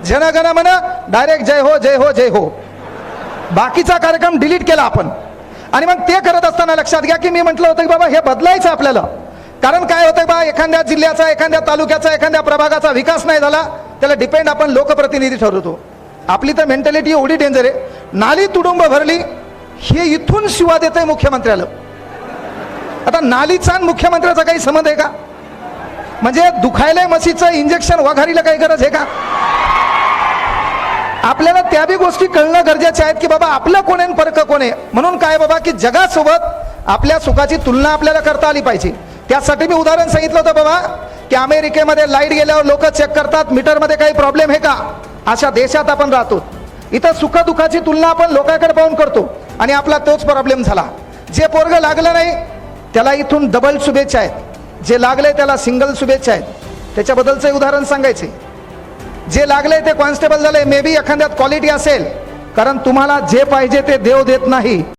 जनगण मन डायरेक्ट जय हो जय हो जय हो, बाकीचा कार्यक्रम डिलीट केला आपण. आणि मग ते करत असताना लक्षात घ्या की मी म्हटलं होतं की बाबा हे बदलायचं आपल्याला. कारण काय होतं बा, एखाद्या जिल्ह्याचा, एखाद्या तालुक्याचा, एखाद्या प्रभागाचा विकास नाही झाला, त्याला डिपेंड आपण लोकप्रतिनिधी ठरवतो. आपली तर मेंटॅलिटी एवढी डेंजर आहे. नाली तुडुंब भरली हे इथून शिवा देतंय मुख्यमंत्र्याला. आता नालीचा आणि मुख्यमंत्र्याचा काही संबंध आहे का? म्हणजे दुखायला म्हशीचं इंजेक्शन वघारीला काही गरज आहे का? आपल्याला त्या बी गोष्टी कळणं गरजेचे आहेत की बाबा आपलं कोण आहे परक कोण आहे. म्हणून काय बाबा की जगासोबत आपल्या सुखाची तुलना आपल्याला करता आली पाहिजे. त्यासाठी मी उदाहरण सांगितलं होतं बाबा की अमेरिकेमध्ये लाईट गेल्यावर लोक चेक करतात मीटरमध्ये काही प्रॉब्लेम आहे का. अशा देशात आपण राहतो. इथं सुखदुःखाची तुलना आपण लोकांकडे पाहून करतो आणि आपला तोच प्रॉब्लेम झाला. जे पोरग लागलं नाही त्याला इथून डबल शुभेच्छा आहेत, जे लागले त्याला सिंगल शुभेच्छा आहेत. त्याच्याबद्दलचं उदाहरण सांगायचे. जे लागले ते कॉन्स्टेबल झाले, मे बी एखाद्यात क्वालिटी असेल, कारण तुम्हाला जे पाहिजे ते देव देत नाही.